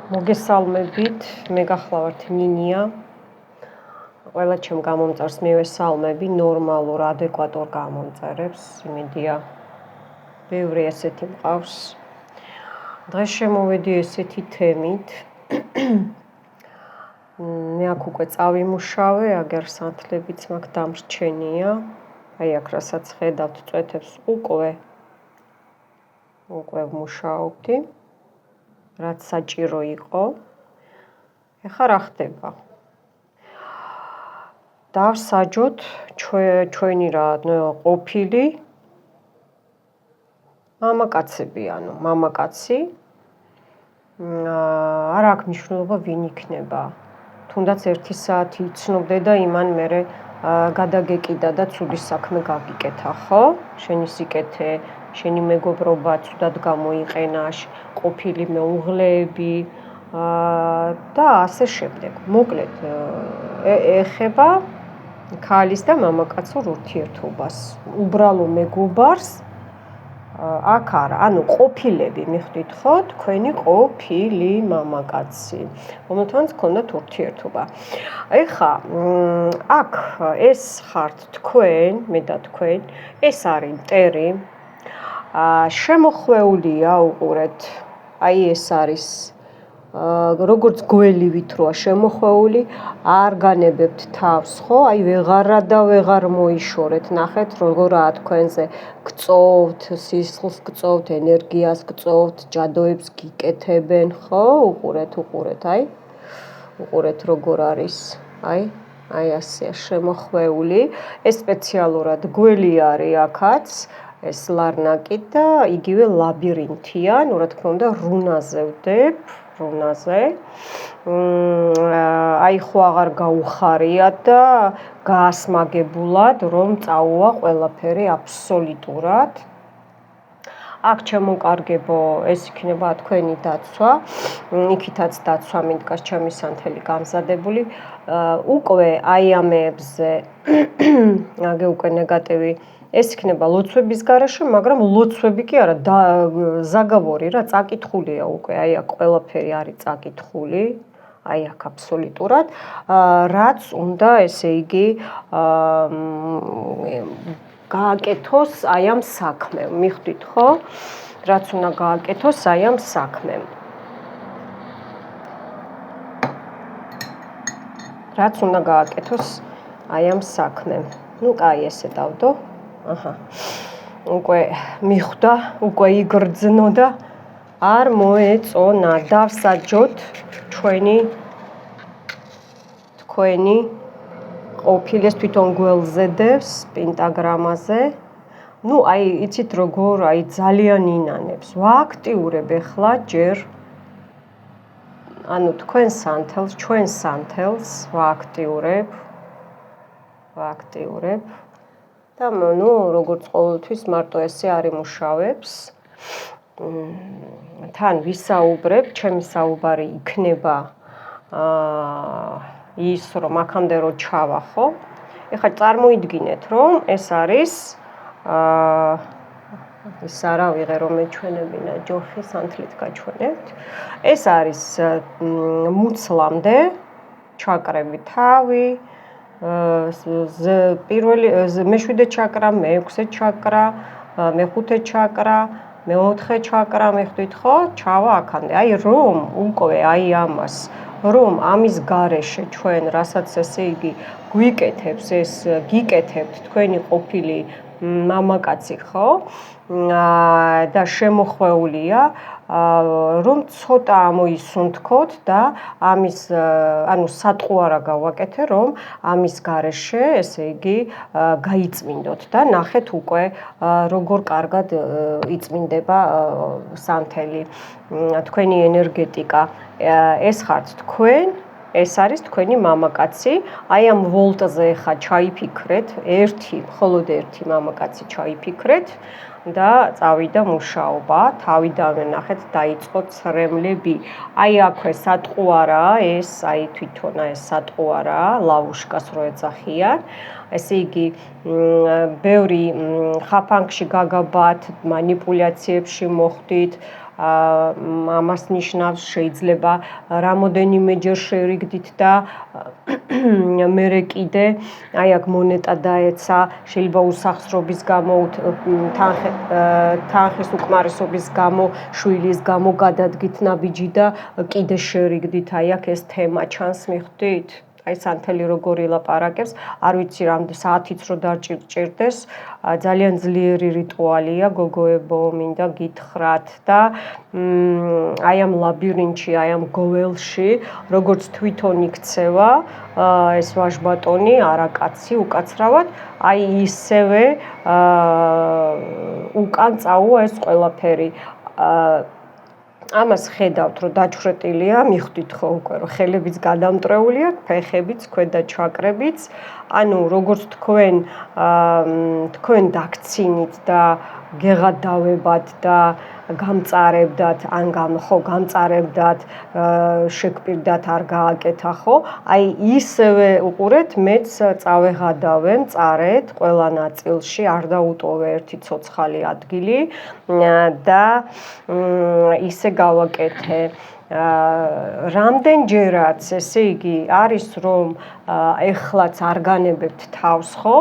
მოგესალმებით, მე გახლავართ ნინია. ყველა ჩემ გამომწერს მივესალმები, ნორმალურ, ადეკვატურ გამომწერებს, იმედია, ბევრი ესეთი მყავს. დღეს შემოვედი ესეთი თემით. მე აქ უკვე წავიმუშავე, აგერ სანთლებიც მაქვს დამრჩენია. აი აქ რასაც ხედავთ წვეთებს უკვე ვმუშაობდი. რაც საჭირო იყო. ეხლა რა ხდება? დავსაჯოთ ჩვენი რა ყოფილი მამაკაცები, მამაკაცი. არ აქვს მნიშვნელობა ვინ იქნება. თუნდაც 1 საათი იცნობდე და იმან მერე გადაგეკიდა და ცუდი საქმე გაგიკეთა, ხო? შენი სიკეთე, შენი მეგობრობა ცუდად გამოიყენა, ყოფილი მეუღლეები და ასე შემდეგ. მოკლედ, ეხება ქალის და მამაკაცურ ურთიერთობას. უბრალო მეგობარს აქ არა, ყოფილები მიხვდით ხო, თქვენი ყოფილი მამაკაცი, რომელთანაც გქონდათ ურთიერთობა. ეხლა აქ ეს ხართ თქვენ, მე და თქვენ, ეს არის მტერი. შემოხვეულია უყურეთ, აი ეს არის როგორც გველივით როა შემოხვეული, არ განებებთ თავს, ხო? აი ვეღარა და ვეღარ მოიშორეთ, ნახეთ როგორაა თქვენზე, გწოვთ, სისხლს გწოვთ, ენერგიას გწოვთ, ჯადოებს გიკეთებენ, ხო? უყურეთ, აი. უყურეთ როგორ არის, აი ასეა შემოხვეული. ეს სპეციალურად გველი არის აქაც. ეს ლარნაკი და იგივე ლაბირინთია, ну რა თქმა უნდა, რუნაზე ვდებ, რუნაზე. აი ხო აღარ გაუხარია და გაასმაგებულად, რომ წაუვა ყველაფერი აბსოლუტურად. აქ ჩემოკარგებო, ეს იქნება თქვენი დაცვა, იქითაც დაცვა მიდგას ჩემი სანთელი გამზადებული. უკვე აი ამებზე აგე უკვე ნეგატივი ეს იქნება ლოცვების garaშე, მაგრამ ლოცვები კი არა, ზაგავორი რა, წაკითხულია უკვე, აი აქ ყველაფერი არის წაკითხული, აი აქ აბსოლუტურად, რაც უნდა, ესე იგი, გააკეთოს აი ამ საქმემ, მიხვდით ხო? რაც უნდა გააკეთოს აი ამ საქმემ. რაც უნდა გააკეთოს აი ამ საქმემ. ну, კაი, ესე დავდო. უკვე მიხვდა, უკვე იგრძნო და არ მოეწონა. დავსაჯოთ თქვენი ყოფილი, ეს თვითონ გველზე დევს პენტაგრამაზე. ну, აი, იცით როგორ, აი ძალიან ინანებს. ვააქტიურებ ახლა ჯერ თქვენ სანთელს, ჩვენ სანთელს ვააქტიურებ. და როგორც ყოველთვის მარტო ესე არ იმუშავებს. თან ვისაუბრებ, ჩემი საუბარი იქნება ის, რომ აქამდე რო ჩავა, ხო? ეხლა წარმოიდგინეთ, რომ ეს არის ის არა ვიღე რომ მეჩვენებინა ჯოხი სანთლით გაჩვენებთ. ეს არის მუცლამდე ჩაკრები თავი, პირველი მე-7 ჩაკრა, მე-6 ჩაკრა, მე-5 ჩაკრა, მე-4 ჩაკრა, მიხვდით ხო? ჩავა აქამდე. აი რომ უკვე აი ამას, რომ ამის garaშე ჩვენ, რასაც ესე იგი გვიკეთებს, ეს გიკეთებთ თქვენი ყოფილი მამაკაცი, ხო? და შემოხვეულია, რომ ცოტა ამოისუნთქოთ და ამის, სატყუარა გავაკეთე, რომ ამის garaშე, ესე იგი, გაიწმინდოთ და ნახეთ უკვე როგორ კარგად იწმინდება სანთელი, თქვენი ენერგეტიკა. ეს ხართ თქვენ, ეს არის თქვენი მამაკაცი. აი ამ ვოლტზე ხა ჩაიფიქრეთ, მხოლოდ ერთი მამაკაცი ჩაიფიქრეთ და წავიდა მუშაობა. თავიდანვე ნახეთ დაიწყო ცრემლები. აი აქვე სატყუარაა ეს, აი თვითონ ეს სატყუარაა, ლავუშკას რო ეძახიან. ესე იგი, ბევრი ხაფანგში გაგაბათ, მანიპულაციებში მოხვდით, ამას ნიშნავს შეიძლება რამოდენიმეჯერ შევიგდით და მერე კიდე აი აქ მონეტა დაეცა შეიძლება უსახსრობის გამო თანხის უკმარისობის გამო შვილის გამო გადადგით ნაბიჯი და კიდე შევიგდით აი აქ ეს თემა ჩანს მიხვდით აი სანთელი როგორ ილაპარაკებს არ ვიცი რამდენი საათიც რო დაჭირდეს ძალიან ძლიერი რიტუალია გოგოებო მინდა გითხრათ და აი ამ ლაბირინთში აი ამ გოველში როგორც თვითონ იქცევა ეს ვაჟბატონი არაკაცი უკაცრავად აი ისევე უკან წაუვა ეს ყველაფერი ამას ხედავთ რომ დაჩხრეტილია მიხვდით ხო უკვე რომ ხელებიც გადამტრეულია ფეხებიც ქვედა ჩაკრებიც ანუ როგორც თქვენ დაგცინით და გეღადავებად და გამწარებდათ ან გამწარებდათ შეგპირდათ არ გააკეთა ხო აი ისევე უყურეთ მეც წავეღადავენ წარეთ ყველა ნაწილში არ დაუტოვე ერთი ცოცხალი ადგილი და ისე გავაკეთე რამდენჯერაც ესე იგი არის რომ ეხლაც არ განებებთ თავს ხო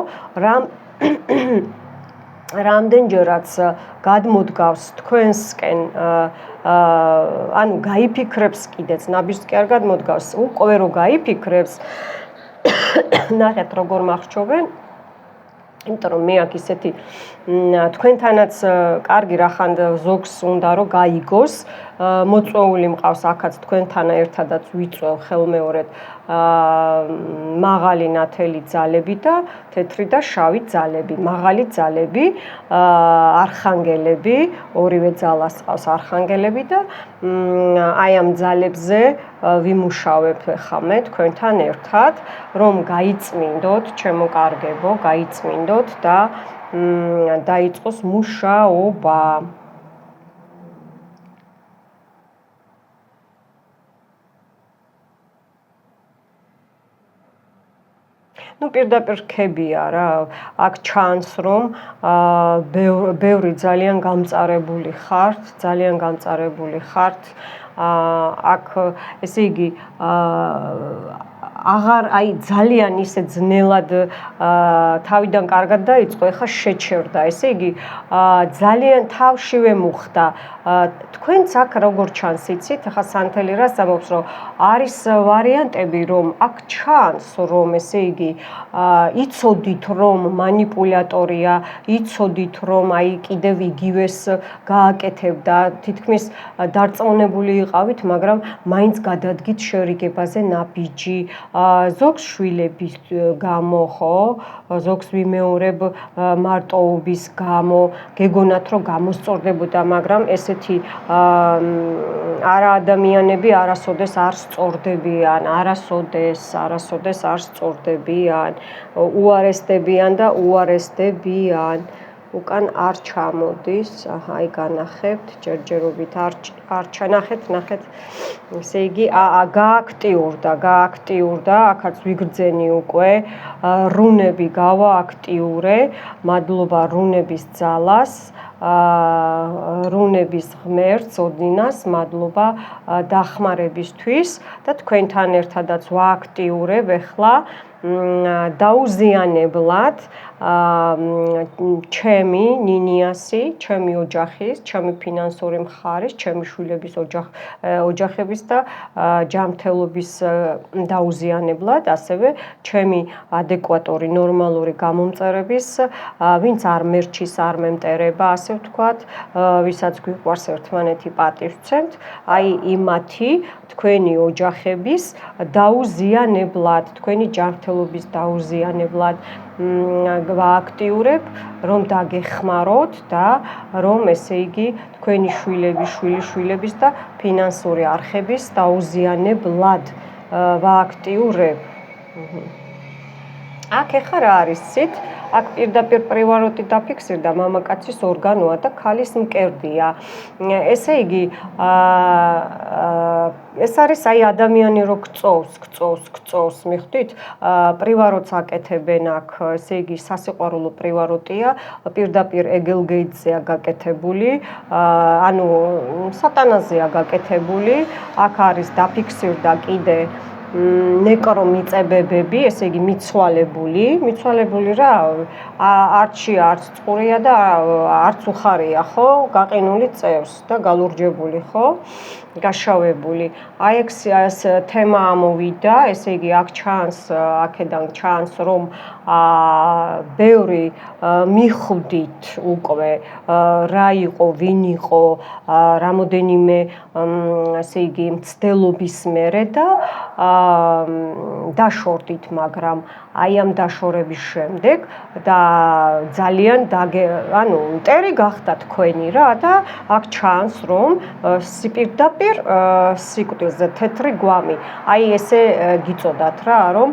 რამდენჯერაც გადმოდგავს თქვენსკენ ანუ გაიფიქრებს კიდეც ნაბიჯს კი არ გადმოდგავს უკვე რომ გაიფიქრებს ნახეთ როგორ მახჩობენ იმიტომ რომ მე აქ ისეთი თქვენთანაც კარგი რახან ზოგს უნდა რომ გაიგოს მოწვეული მყავს აქაც თქვენთან ერთადაც ვიწვევ ხელმეორედ მაღალი ნათელი ძალები და თეთრი და შავი ძალები მაღალი ძალები არხანგელები ორივე ძალას ყავს არხანგელები და აი ამ ძალებზე ვიმუშავებ ხა მე თქვენთან ერთად რომ გაიწმინდოთ ჩემო კარგებო გაიწმინდოთ და დაიწყოს მუშაობა ну პირდაპირ რქებია რა აქ ჩანს რომ ბევრი ძალიან გამწარებული ხართ აქ ესე იგი აღარ აი ძალიან ისე ძნელად თავიდან კარგად დაიწყო ეხა შეჩერდა ესე იგი ძალიან თავშივე მუხდა თქვენც აქ როგორ ჩანს იცით ეხა სანთელი რას ამბობს რომ არის ვარიანტები რომ აქ ჩანს რომ ესე იგი იცოდით რომ მანიპულატორია იცოდით რომ აი კიდევ იგივეს გააკეთებდა თითქმის დარწმუნებული იყავით მაგრამ მაინც გადადგით შერიგებაზე ნაბიჯი ზოგს შვილების გამო ხო ზოგს ვიმეორებ მარტოობის გამო გეგონათ რომ გამოსწორდებოდა მაგრამ ესეთი არა ადამიანები არასოდეს არ სწორდებიან არასოდეს არ სწორდებიან უარესდებიან და უარესდებიან უკან არ ჩამოდის აი განახებთ ჯერჯერობით არ ჩანახეთ ნახეთ ესე იგი გააქტიურდა აქაც ვიგრძენი უკვე რუნები გავააქტიურე მადლობა რუნების ძალას რუნების ღმერთს ოდინას მადლობა დახმარებისთვის და თქვენთან ერთადაც ვააქტიურებ ახლა დაუზიანებლად ჩემი ნინიასი, ჩემი ოჯახის, ჩემი ფინანსური მხარის, ჩემი შვილების ოჯახების და ჯანმრთელობის დაუზიანებლად, ასევე ჩემი ადეკვატური, ნორმალური გამომწერების, ვინც არ მერჩის, არ მემტერება, ასე ვთქვათ, ვისაც გვიყვარს ერთმანეთი პატივს ვცემთ, აი იმათი თქვენი ოჯახების დაუზიანებლად, თქვენი ჯანმრთელობის დაუზიანებლად ვააქტიურებ, რომ დაგეხმაროთ და რომ ესე იგი თქვენი შვილების და ფინანსური არხების დაუზიანებლად ვააქტიურებ. აქ ეხლა რა არის ცით? აქ პირდაპირ პრივაროტი დაფიქსირდა მამაკაცის ორგანოა და ქალის მკერდია. ესე იგი ეს არის აი ადამიანი რო გწოვს, მიხვდით? პრივაროტს აკეთებენ აქ, ესე იგი სასიყვარულო პრივაროტია, პირდაპირ ეგელგეიტზეა გაკეთებული, ანუ სატანაზეა გაკეთებული, აქ არის დაფიქსირდა კიდე ნეკრომიწებებები, ესე იგი მიცვალებული რა, არჩი არც წყურია და არც უხარია, ხო? გაყინული წევს და galurģებული, ხო? გაშავებული. აი ეს თემა ამოვიდა, ესე იგი აქ ჩანს, აქედან ჩანს, რომ ბევრი მიხვდით უკვე რა იყო, ვინ იყო, რამოდენიმე ესე იგი მცდელობის მერე და დაშორდით, მაგრამ აი ამ დაშორების შემდეგ და ძალიან ანუ მტერი გახდა თქვენი რა და აქ ჩანს რომ სიპირდაპირ სიკვდილზე თეთრი გვამი. აი ესე გიწოდათ რა, რომ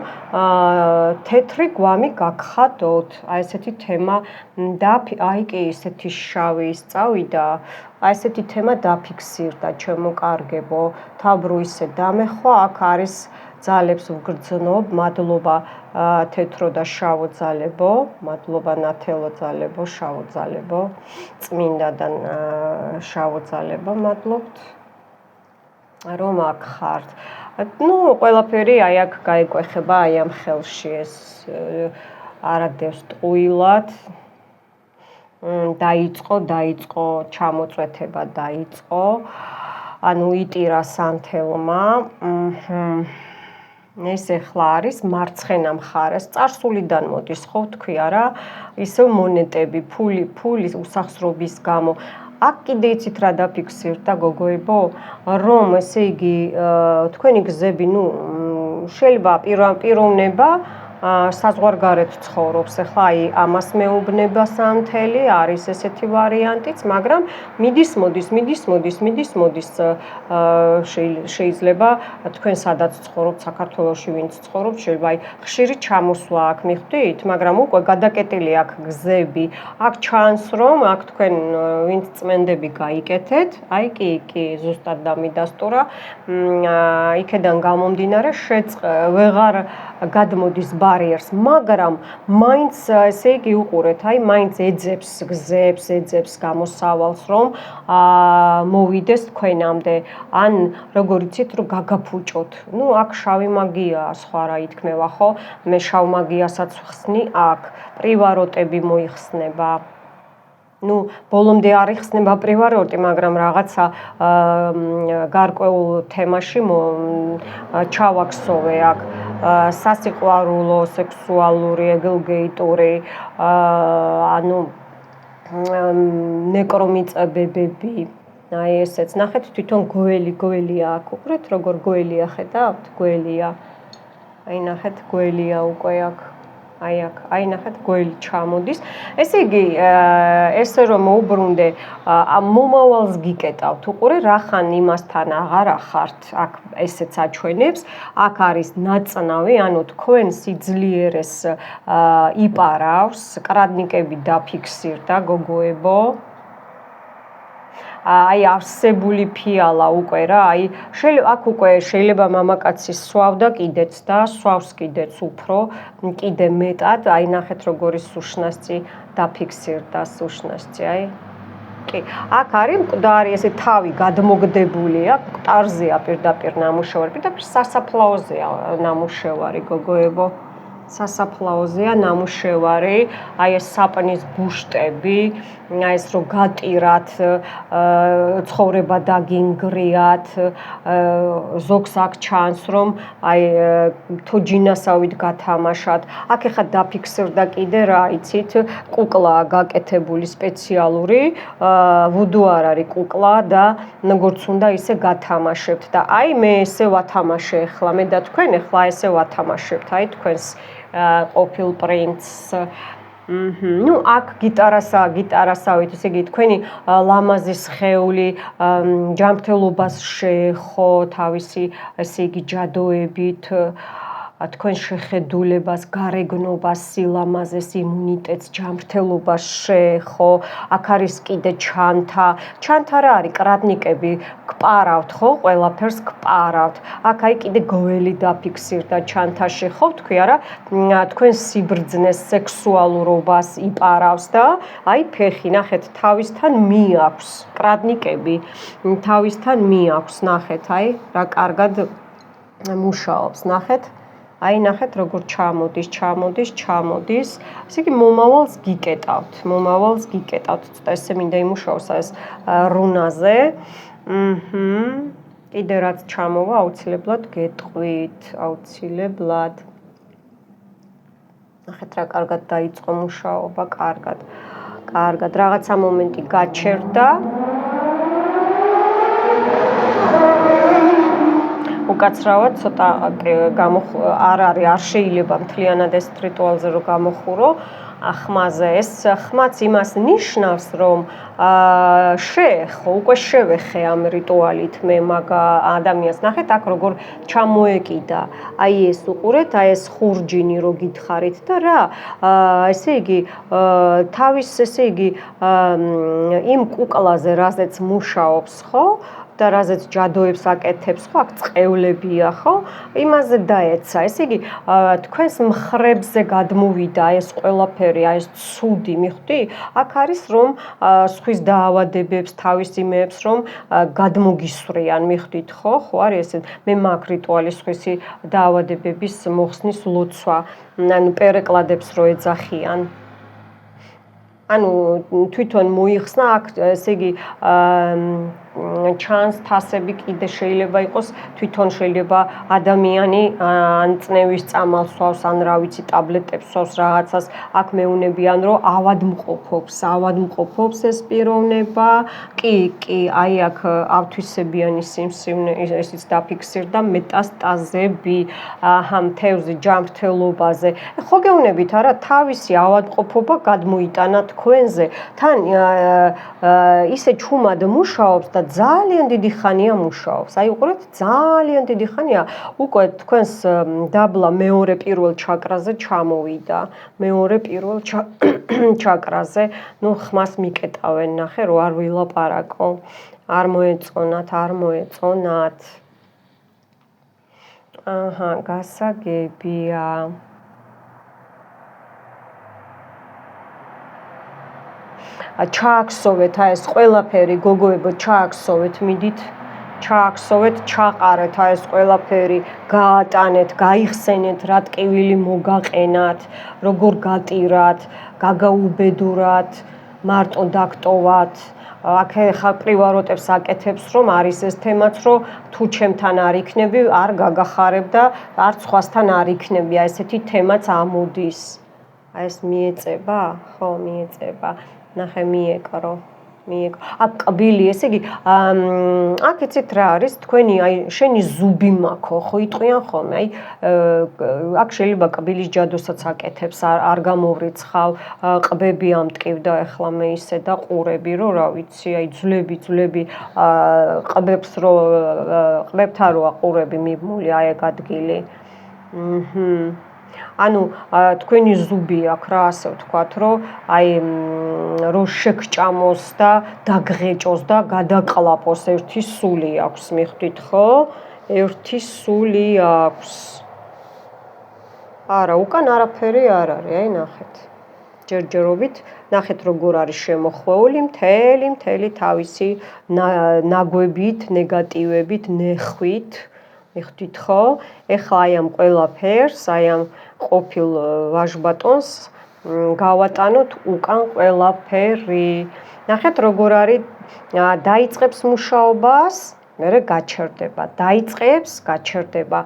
თეთრი გვამი გაგხადოთ. აი ესეთი თემა და აი კი ესეთი შავი წავიდა. აი ესეთი თემა დაფიქსირდა, ჩემო კარგებო. თავბრო ისე დამეხვა, აქ არის ძალებს ვგრძნობ, მადლობა თეთრო და შავო ძალებო, მადლობა ნათელო ძალებო, შავო ძალებო, წმინდა და შავო ძალებო, მადლობთ. რომ აქ ხართ. ნუ ყველაფერი აი აქ გაიკვეხება აი ამ ხელში ეს არადევს ტყუილად. დაიწყო ჩამოწვეთება დაიწყო. ანუ იტირა სანთელმა. ეს ახლა არის მარცხენა მხარეს, წარსულიდან მოდის, ხო თქვი არა? ისევ მონეტები, ფული უსახსრობის გამო. აქ კიდე იცით რა დაფიქსირდა გოგოებო, რომ ესე იგი თქვენი გზები, ნუ შეიძლება პიროვნება საზღვარგარეთ ცხოვრობს, ახლა აი ამას მეუბნება სანთელი, არის ესეთი ვარიანტიც, მაგრამ მიდის შეიძლება თქვენ სადაც ცხოვრობთ, საქართველოში ვინც ცხოვრობთ, შეიძლება აი ხშირი ჩამოსვლა აქ მიხვდით, მაგრამ უკვე გადაკეტილი აქ გზები, აქ ჩანს რომ აქ თქვენ ვინც წმენდები გაიკეთეთ, აი კი ზუსტად დამიდასტურა, იქედან გამომდინარე ვეღარ გადმოდის ბარიერს, მაგრამ მაინც ესე იგი უყურეთ, აი მაინც ეძებს გზებს, ეძებს გამოსავალს, რომ მოვიდეს თქვენამდე, ან როგორ იცით, რომ გაგაფუჭოთ. ნუ აქ შავი მაგიაა, სხვა რა ითქმევა, ხო? მე შავ მაგიასაც ვხსნი აქ, პრივაროტები მოიხსნება. ნუ ბოლომდე არ იხსნება პრივაროტი, მაგრამ რაღაცა გარკვეულ თემაში ჩავაქსოვე აქ. სასიყვარულო, სექსუალური, ეგელგეიტური, ანუ ნეკრომიწებებები. აი ესეც, ნახეთ თვითონ გველია აქ უყურეთ, როგორ გველია ხედავთ? გველია. აი ნახეთ გველია უკვე აქ. აი ნახეთ გველი ჩამოდის. ესე იგი, ესე რომ მოუბრუნდე, მომავალს გიკეტავთ, უყურე, რახან იმასთან აღარ ახართ, აქ ესეც აჩვენებს, აქ არის ნაწნავი, ანუ თქვენ სიძლიერეს იპარავს, კრადნიკები დაფიქსირდა, გოგოებო. აი არსებული ფიალა უკვე რა, აი აქ უკვე შეიძლება მამაკაცი სვავდა კიდეც და სვავს კიდეც უფრო, კიდე მეტად, აი ნახეთ როგორი სუშნასწი დაფიქსირდა სუშნასწი, აი. კი, აქ არის მკვდარი ესე თავი გადმოგდებული, აქ მკვდარზეა პირდაპირ ნამუშევარი, პირდაპირ სასაფლაოზეა ნამუშევარი, გოგოებო. სასაფლაოზეა ნამუშევარი, აი ეს საპნის ბუშტები, აი ეს რომ გატირათ, ცხოვრება დაგინგრიათ, ზოგს აქ ჩანს რომ აი თოჯინასავით გათამაშათ. აქ ეხა დაფიქსირდა კიდე რა იცით, კუკლაა გაკეთებული სპეციალური, ვუდუ არ არის კუკლა და როგორც უნდა ისე გათამაშებთ და აი მე ესე ვათამაშე ახლა, მე და თქვენ ახლა ესე ვათამაშებთ, აი თქვენს ყოფილ პრინცს. ნუ აქ გიტარასავით, ესე იგი თქვენი ლამაზის სხეული ჯანმრთელობას შეეხო თავისი, ესე იგი ჯადოებით. თქვენ შეხედულებას, გარეგნობას, სილამაზეს, იმუნიტეტს, ჯანმრთელობას შეეხო. აქ არის კიდე ჩანთა რა არის, კრადნიკები გპარავთ ხო, ყველაფერს გპარავთ. აქ აი კიდე გველი დაფიქსირდა ჩანთაში ხო, თქვი არა, თქვენ სიბრძნეს, სექსუალურობას იპარავს და აი ფეხი, ნახეთ, თავისთან მიაქვს. კრადნიკები თავისთან მიაქვს, ნახეთ, აი რა კარგად მუშაობს, ნახეთ. აი ნახეთ როგორ ჩამოდის. ასე იგი მომავალს გიკეტავთ. ცოტა ესე მინდა იმუშაოს ეს რუნაზე. კიდე რაც ჩამოვა, აუცილებლად გეტყვით, აუცილებლად. ნახეთ რა კარგად დაიწყო მუშაობა, კარგად. რაღაცა მომენტი გაჩერდა. უკაცრავად ცოტა არ შეიძლება მთლიანად ეს რიტუალზე რომ გამოხურო ხმაზე. ეს ხმაც იმას ნიშნავს, რომ უკვე შევეხე ამ რიტუალით მე მაგ ადამიანს. ნახეთ აქ როგორ ჩამოეკიდა. აი ეს უყურეთ, აი ეს ხურჯინი რო გითხარით და რა, ესე იგი თავის ესე იგი იმ კუკლაზე, რაზეც მუშაობს, ხო? და რაზეც ჯადოებს აკეთებს, ხო, აქ წყევლებია, ხო? იმაზე დაეცა. ესე იგი, თქვენს მხრებზე გადმოვიდა ეს ყველაფერი, ეს ცუდი, მიხვდი? აქ არის რომ სხვის დაავადებებს, თავის იმეებს რომ გადმოგისვრიან, მიხვდით, ხო? ხო არის ესე. მე მაგ რიტუალის სხვისი დაავადებების მოხსნის ლოცვა, ანუ პერეკლადებს რო ეძახიან. ანუ თვითონ მოიხსნა აქ ესე იგი ჩანს თასები კიდე შეიძლება იყოს თვითონ შეიძლება ადამიანი ან წნევის წამალს სვავს ან რა ვიცი ტაბლეტებს სვავს რაღაცას აქ მეუნებიან რომ ავადმყოფობს ეს პიროვნება კი აი აქ ავთვისებიანი სიმსივნე ესეც დაფიქსირდა მეტასტაზები თევზი ჯანმრთელობაზე ხო გეუბნებით არა თავისი ავადმყოფობა გადმოიტანა თქვენზე თან ისე ჩუმად მუშაობს და ძალიან დიდი ხანია მუშაობს. აი უყურეთ, ძალიან დიდი ხანია უკვე თქვენს დაბლა მეორე პირველ ჩაკრაზე ჩამოვიდა. მეორე პირველ ჩაკრაზე, ნუ ხმას მიკეტავენ, ნახე, რომ არ ვილაპარაკო. არ მოეწონათ. აჰა, გასაგებია. ჩააქსოვეთ ეს ყველაფერი გოგოებო ჩააქსოვეთ მიდით ჩააქსოვეთ ჩაყარეთ ეს ყველაფერი გაატანეთ გაიხსენეთ რა ტკივილი მოგაყენათ როგორ გატირათ გაგაუბედურათ მარტო დაგტოვათ აქ ხა პრივაროტებს აკეთებს რომ არის ეს თემაც რომ თუ ჩემთან არ იქნები არ გაგახარებ და არც სხვასთან არ იქნები ესეთი თემაც ამოდის აი ეს მიეწება ხო მიეწება ნახე მიეკრო აქ კბილი ესე იგი აქ იცით რა არის თქვენი აი შენი ზუბი მაქო ხო იტყვიან ხოლმე აი აქ შეიძლება კბილის ჯადოსაც აკეთებს არ გამოვრიცხავ ყბები ამტკივდა ეხლა მე ისე და ყურები რომ რა ვიცი აი ძვლები ყბებს რო ყბებთან როა ყურები მიბმული აი ეგ ადგილი ანუ თქვენი ზუბი აქვს რა ასე ვთქვათ რომ აი რო შეგჭამოს და დაგღეჭოს და გადაყლაპოს ერთი სული აქვს მიხვდით ხო ერთი სული აქვს არა უკან არაფერი არ არის აი ნახეთ ჯერჯერობით ნახეთ როგორ არის შემოხვეული მთელი თავისი ნაგვებით ნეგატივებით ნეხვით მიხვდით ხო ეხლა აი ამ ყველაფერს აი ამ ყოფილ ვაჟბატონს გავატანოთ უკან ყველაფერი ნახეთ როგორ არის დაიწყებს მუშაობას მერე გაჩერდება დაიწყებს გაჩერდება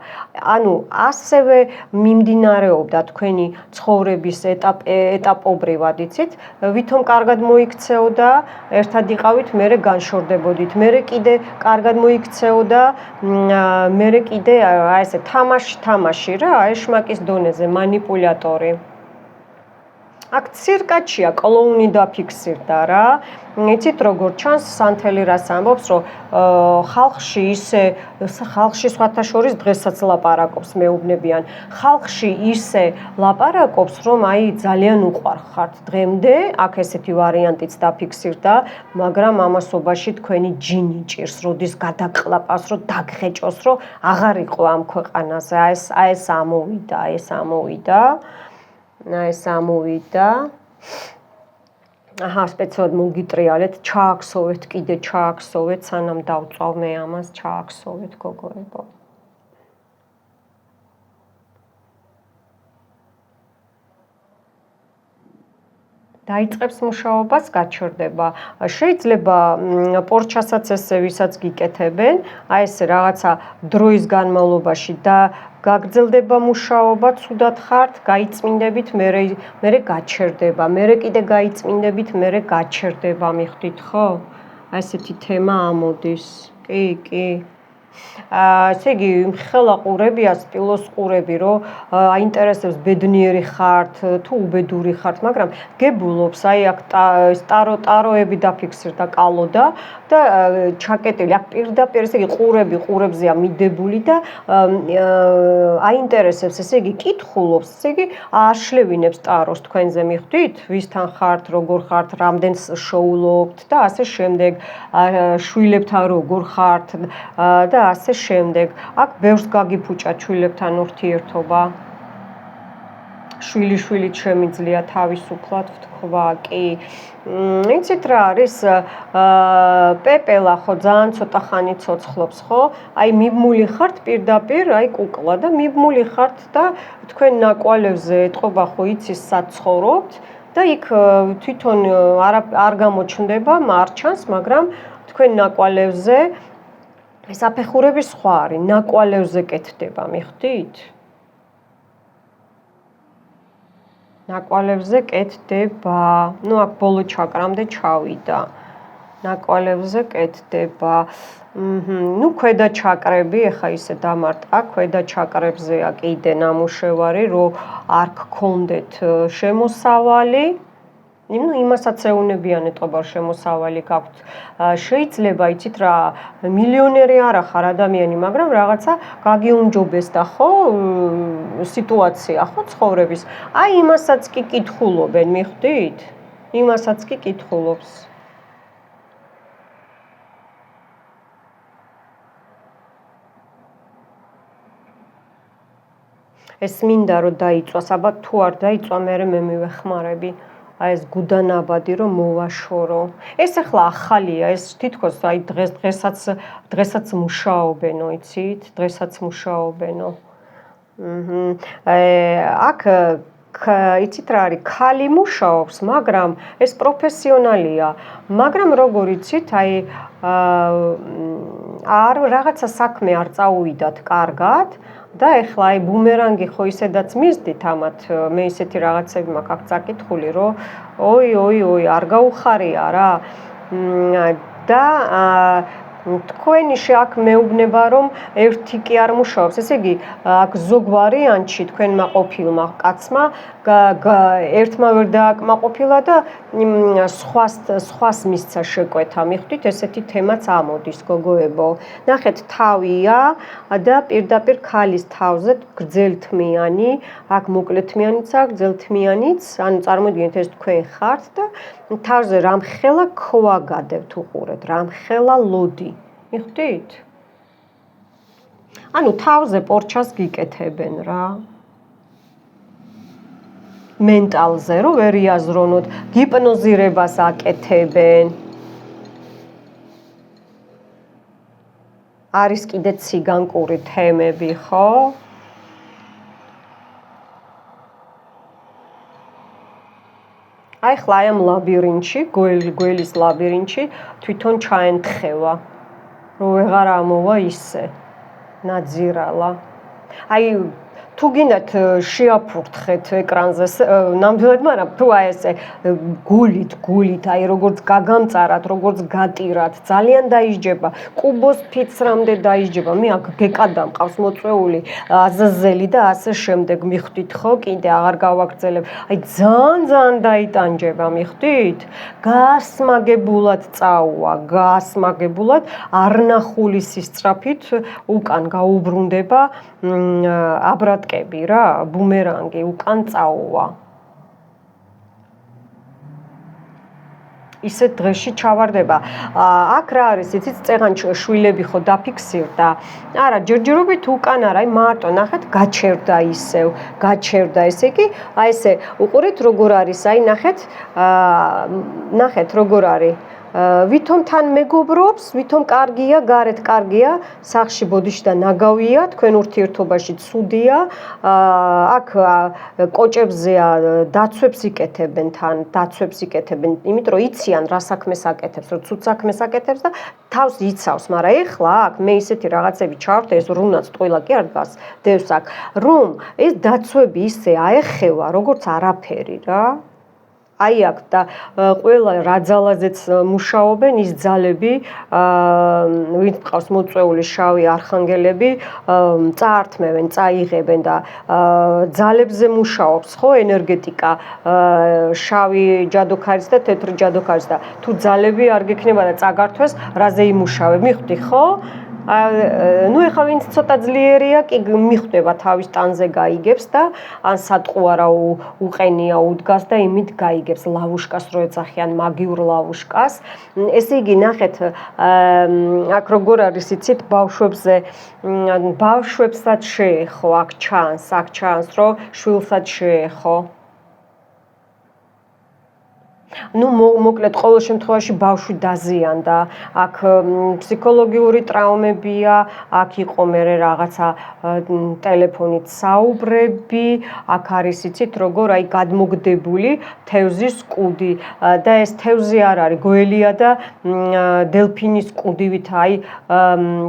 ანუ ასევე მიმდინარეობდა თქვენი ცხოვრების ეტაპობრივად იცით ვითომ კარგად მოიქცეოდა ერთად იყავით მერე განშორდებოდით მერე კიდე კარგად მოიქცეოდა მერე კიდე აი ესე თამაში რა ეშმაკის დონეზე მანიპულატორი აქ ცირკაჩია კლოუნი დაფიქსირდა რა. იცით როგორ ჩანს სანთელი რას ამბობს, რომ ხალხში სხვათა შორის დღესაც ლაპარაკობს მეუბნებიან. ხალხში ისე ლაპარაკობს, რომ აი ძალიან უყვარხართ დღემდე, აქ ესეთი ვარიანტიც დაფიქსირდა, მაგრამ ამასობაში თქვენი ჯინი ჭირს, როდის გადაკლაპავს, რომ დაგღეჭოს, რომ აღარ იყო ამ ქვეყანაზე. ეს ამოვიდა. აჰა, სპეციალურად მოგიტრიალეთ, ჩააქსოვეთ, კიდე ჩააქსოვეთ, სანამ დავწვავ მე ამას, ჩააქსოვეთ გოგოებო. დაიწყებს მუშაობას, გაჩერდება. შეიძლება პორჩასაც ესე ვისაც გიკეთებენ, აი ესე რაღაცა დროის განმავლობაში და გაგრძელდება მუშაობა, ცუდად ხართ, გაიწმინდებით, მერე გაჩერდება, მერე კიდე გაიწმინდებით, მერე გაჩერდება, მიხვდით ხო? აი ესეთი თემა ამოდის. კი. ესე იგი, ხელა ყურებია, სტილოს ყურები, რომ აინტერესებს ბედნიერი ხართ, თუ უბედური ხართ, მაგრამ გებულობს, აი აქ ტაროები დაფიქსირდა კალოდა და ჩაკეტილი, აქ პირდაპირ, ესე იგი, ყურებზეა მიდებული და აინტერესებს, ესე იგი, კითხულობს, ესე იგი, აშლევინებს ტაროს თქვენზე მიხვდით, ვისთან ხართ, როგორ ხართ, რამდენს შოულობთ და ასე შემდეგ, შვილებთან როგორ ხართ და ასე შემდეგ. აქ ბევრს გაგიფუჭა შვილებთან ურთიერთობა. შვილიშვილით შემიძლია თავისუფლად ვთქვა, კი. იცით რა არის პეპელა ხო ძალიან ცოტა ხანი ცოცხლობს ხო? აი მიბმული ხართ პირდაპირ, აი კუკლა და მიბმული ხართ და თქვენ ნაკვალევზე ეტყობა ხო იცის სად ცხოვრობთ და იქ თვითონ არ გამოჩნდება, არ ჩანს, მაგრამ თქვენ ნაკვალევზე საფეხურები სხვა არის, ნაკვალევზე კეთდება, მიხვდით? ნაკვალევზე კეთდება. ნუ აქ ბოლო ჩაკრამდე ჩავიდა. ნაკვალევზე კეთდება. ნუ ქვედა ჩაკრები, ეხა ისე დამარტყა, ქვედა ჩაკრებზეა კიდე ნამუშევარი, რომ არ გქონდეთ შემოსავალი. იმასაც ეუნებიან ეტყობა შემოსავალი გაქვთ. შეიძლება იცით რა, მილიონერი არ ახარ ადამიანი, მაგრამ რაღაცა გაგიუმჯობესდა ხო სიტუაცია ხო ცხოვრების. აი იმასაც კი კითხულობენ, მიხვდით? იმასაც კი კითხულობს. ეს მინდა რომ დაიწვას, აბა თუ არ დაიწვა, მე მივეხმარები. აი ეს გუდანაბადი რომ მოვაშორო. ეს ახლა ახალია, ეს თითქოს აი დღესაც მუშაობენო, იცით? დღესაც მუშაობენო. აქ იცით რა არის, ქალი მუშაობს, მაგრამ ეს პროფესიონალია, მაგრამ როგორ იცით, აი არ რაღაცა საქმე არ წაუვიდათ კარგად და ეხლა აი ბუმერანგი ხო ისედაც მისდით ამათ, მე ისეთი რაღაცები მაქვს აქ წაკითხული, რომ ოი, არ გაუხარია რა. და თქვენი აქ მეუბნება რომ ერთი კი არ მუშაობს, ესე იგი აქ ზოგ ვარიანტში თქვენმა ყოფილმა კაცმა ერთმა ვერ დააკმაყოფილა და სხვას მისცა შეკვეთა, მიხვდით, ესეთი თემაც ამოდის გოგოებო. ნახეთ, თავია და პირდაპირ ქალის თავზე გრძელთმიანი, აქ მოკლეთმიანიც აქვს, გრძელთმიანიც, ანუ წარმოიდგინეთ ეს თქვენ ხართ და თავზე რამხელა ქვა გადევთ უყურეთ, რამხელა ლოდი, მიხვდით? ანუ თავზე პორჩას გიკეთებენ რა. მენტალზე რომ ვერ იაზრონოთ, გიპნოზირებას აკეთებენ. არის კიდე ციგანკური თემები, ხო? აი ხლა ამ ლაბირინთში, გველის ლაბირინთში თვითონ ჩაენთხევა, რომ ვეღარ ამოვა ისე, ნაძირალა. აი თუ გინდათ შეაფურთხეთ ეკრანზე ნამდვილად, მაგრამ თუ აი ესე გულით, აი როგორც გაგამწარათ, როგორც გატირათ, ძალიან დაიჯება, კუბოს ფიცრამდე დაიჯება. მე აქ გეკადა მყავს მოწვეული აზაზელი და ასე შემდეგ მიხვდით ხო? კიდე აღარ გავაგრძელებ. აი ძალიან დაიტანჯება, მიხვდით? გასმაგებულად წაუვა, გასმაგებულად არნახული სისწრაფით უკან გაუბრუნდება აბრატკები რა, ბუმერანგი უკან წაუვა. ისეთ დღეში ჩავარდება. აქ რა არის, იცით, წეღან შვილები ხო დაფიქსირდა. არა, ჯერჯერობით უკან არა, აი მარტო ნახეთ, გაჩერდა ისევ, გაჩერდა. ესე იგი, აი ესე უყურეთ როგორ არის, აი ნახეთ როგორ არის. ვითომ თან მეგობრობს, ვითომ კარგია, გარეთ კარგია, სახლში ბოდიში და ნაგავია, თქვენ ურთიერთობაში ცუდია. აქ კოჭებზეა დაცვებს იკეთებენ თან, იმიტომ რომ იციან რა საქმეს აკეთებს, რომ ცუდ საქმეს აკეთებს და თავს იცავს, მაგრამ ეხლა აქ მე ისეთი რაღაცები ჩავრდა, ეს რუნაც ტყუილა კი არ დგას, დევს აქ, რომ ეს დაცვები ისე აეხევა, როგორც არაფერი რა. აი აქ და ყველა რა ძალაზეც მუშაობენ ის ძალები, ვინც ყავს მოწვეული შავი არხანგელები, წაართმევენ, წაიღებენ და ძალებზე მუშაობს ხო ენერგეტიკა შავი ჯადოქარის და თეთრი ჯადოქარის და თუ ძალები არ გექნება და წაგართვეს, რაზე იმუშავებ, მიხვდი ხო? ნუ ეხლა ვინც ცოტა ძლიერია, კი მიხვდება თავის ტანზე გაიგებს და ან სატყუ არა უყენია უდგას და იმით გაიგებს ლავუშკას რო ეძახიან მაგიურ ლავუშკას. ესე იგი ნახეთ აქ როგორ არის იცით ბავშვებზე ბავშვებსაც შეეხო აქ ჩანს რომ შვილსაც შეეხო. ნუ მოკლედ ყოველ შემთხვევაში ბავშვი დაზიანდა. აქ ფსიქოლოგიური ტრაუმებია, აქ იყო მერე რაღაცა ტელეფონით საუბრები, აქ არის იცით როგორ აი გადმოგდებული თევზის კუდი და ეს თევზი არ არის გოელია და დელფინის კუდივით, აი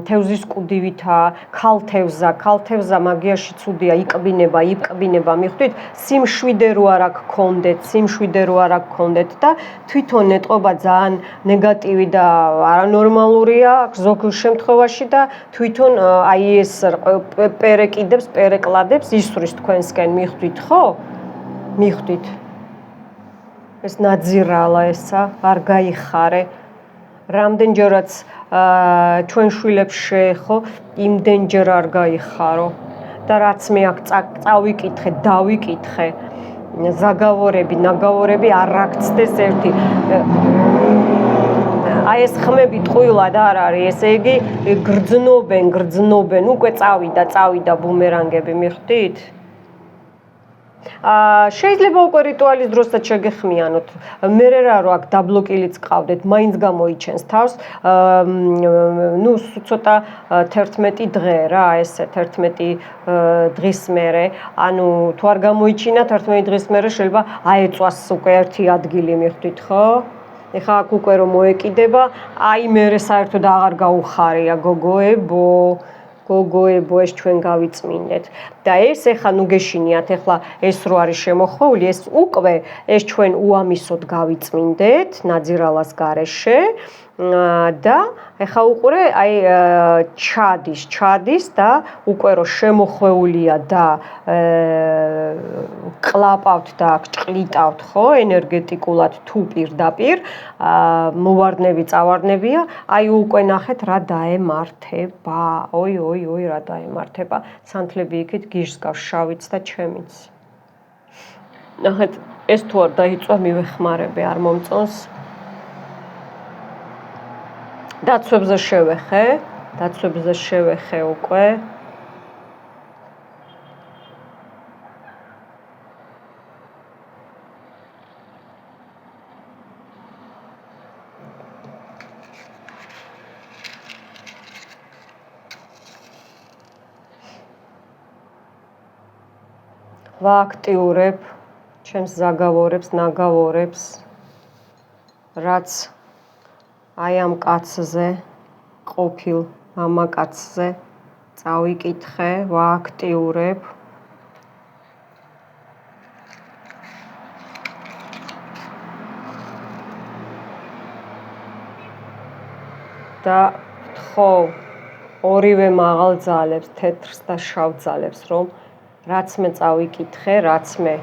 თევზის კუდივითა, ქალთევზა მაგიაში ცუდია, იკბინება, მიხვდით? სიმშვიდე რო არ გქონდეთ და თვითონ ეტყობა ძალიან ნეგატივი და არანორმალურია ზოგ შემთხვევაში და თვითონ აი ეს პერეკლადებს ისვრის თქვენსკენ მიხვდით ხო? მიხვდით? ეს ნაძირალა ესა, არ გაიხარე. რამდენჯერაც ჩვენ შვილებს შეეხო, იმდენჯერ არ გაიხარო. და რაც მე აქ დავიკითხე ზაგավորები, ნაგավորები არ აქცდეს ერთი. აი ეს ხმები ტყუილად არ არის, ესე იგი გრძნობენ, უკვე წავიდა ბუმერანგები, მიხვდით? შეიძლება უკვე რიტუალის დროსაც შეგეხმიანოთ. მერე რა რო აქ დაბლოკილიც ყავდეთ, მაინც გამოიჩენს თავს. ნუ ცოტა 11 დღე რა, ესე 11 დღის მერე, ანუ თუ არ გამოიჩინა 11 დღის მერე შეიძლება აეწვას უკვე ერთი ადგილი, მიხვდით ხო? ეხლა აქ უკვე რომ მოეკიდება, აი მერე საერთოდ აღარ გაუხარია გოგოებო ეს ჩვენ გავიწმინდეთ და ეს ეხლა ნუ გეშინიათ ეხლა ეს რო არის შემოხვეული ეს უკვე ეს ჩვენ უამისოდ გავიწმინდეთ ნაძირალას გარეშე და ეხლა უყურე აი ჩადის და უკვე რო შემოხვეულია და კლაპავთ და ჭყლიტავთ ხო ენერგეტიკულად თუ პირდაპირ მოვარდნები წავარდნებია აი უკვე ნახეთ რა დაემართება ой რა დაემართება სანთლები იქით გიჟსკავს შავიც და ჩემიც ნახეთ ეს თუ არ დაიწვა მივეხმარები არ მომწონს დაცვებზე შევეხე უკვე ვააქტიურებ ჩემს ზაგավորებს, ნაგավորებს, რაც აი ამ კაცზე, ყოფილ მამაკაცზე წავიკითხე, ვააქტიურებ და ვთხოვ ორივე მაღალ ძალებს, თეთრს და შავ ძალებს, რომ რაც მე წავიკითხე, რაც მე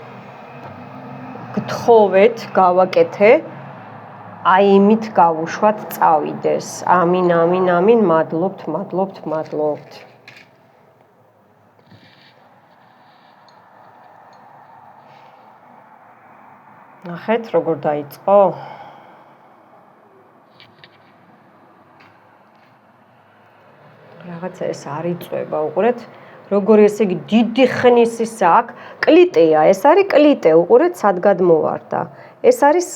გთხოვეთ, გავაკეთე, აი იმით გავუშვათ წავიდეს. ამინ, ამინ, ამინ, მადლობთ, მადლობთ, მადლობთ. ნახეთ, როგორ დაიწყო? რაღაცა ეს არ იწვება, უყურეთ, როგორი ესე იგი დიდი ხნის ისა აქ კლიტეა, ეს არის კლიტე, უყურეთ, სად გადმოვარდა. ეს არის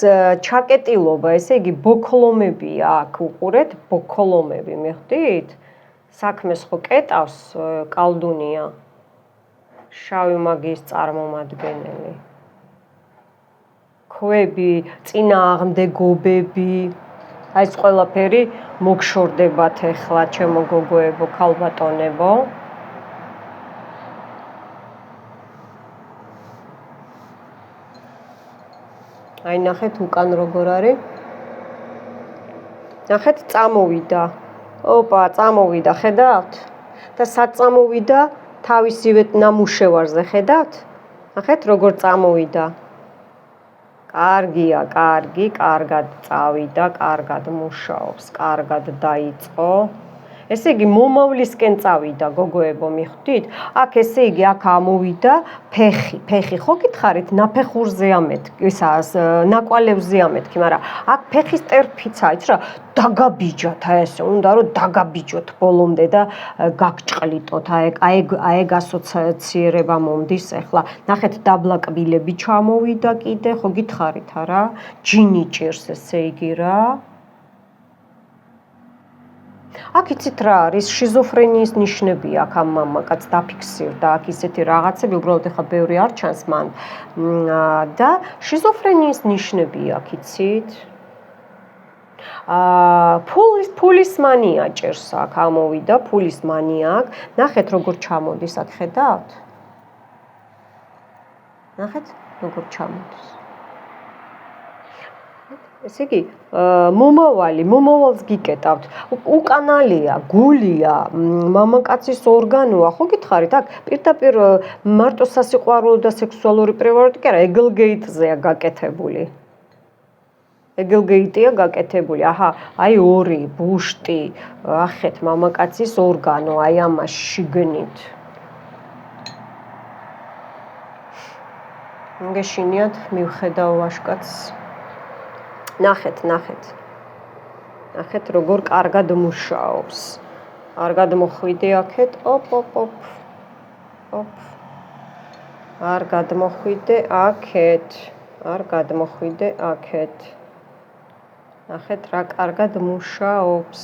ჩაკეტილობა, ესე იგი ბოქლომებია აქ, უყურეთ, ბოქლომები, მიხვდით? საქმეს ხო კეტავს კალდუნია. შავი მაგიის წარმომადგენელი. ქვები, წინააღმდეგობები, აი ეს ყველაფერი მოგშორდებათ ახლა ჩემო გოგოებო, ქალბატონებო. აი ნახეთ უკან როგორ არის. ნახეთ წამოვიდა. ოპა, წამოვიდა, ხედავთ? და სად წამოვიდა? თავისივე ნამუშევარზე, ხედავთ? ნახეთ როგორ წამოვიდა. კარგია, კარგი, კარგად წავიდა, კარგად მუშაობს, კარგად დაიწყო. ესე იგი მომავლისკენ წავიდა, გოგოებო, მიხვდით? აქ ესე იგი აქ ამოვიდა ფეხი. ფეხი ხო გითხარით, ნაფეხურზეა მეთქი, ისა ნაკვალევზეა მეთქი, მაგრამ აქ ფეხის ტერფიცა, იცი რა, დაგაბიჯათ, აი ესე უნდა რომ დაგაბიჯოთ ბოლომდე და გაგჭყლიტოთ. აი ეგ ასოციირება მომდის ახლა. ნახეთ, დაბლა კბილები ჩამოვიდა კიდე, ხო გითხარით არა? ჯინი ჭირს ესე იგი რა. აქ იცით რა არის, შიზოფრენიის ნიშნები აქ ამ მამაკაც დაფიქსირდა, აქ ისეთი რაღაცები, უბრალოდ ახლა ბევრი არ ჩანს მან. და შიზოფრენიის ნიშნები აქ იცით? ფულის მანია ჭერს აქ, ამოვიდა ფულის მანია აქ. ნახეთ როგორ ჩამოდის აქ, ხედავთ? ნახეთ როგორ ჩამოდის. ესე იგი, მომავალს გიკეტავთ. უკანალია, გულია, მამაკაცის ორგანოა, ხო გითხარით? აქ პირდაპირ მარტო სასიყვარულო და სექსუალური პრივოროტი კი არა, ეგელგეიტზეა გაკეთებული. ეგელგეიტია გაკეთებული. აჰა, აი ორი ბუშტი, ახეთ მამაკაცის ორგანო, აი ამას შიგნით. გეშინიათ, მივხედავ ვაშკაცს. ნახეთ, ნახეთ. ნახეთ როგორ კარგად მუშაობს. კარგად მოხვიდე აქეთ. ოპ. ოპ. არ გადმოხვიდე აქეთ. არ გადმოხვიდე აქეთ. ნახეთ რა კარგად მუშაობს.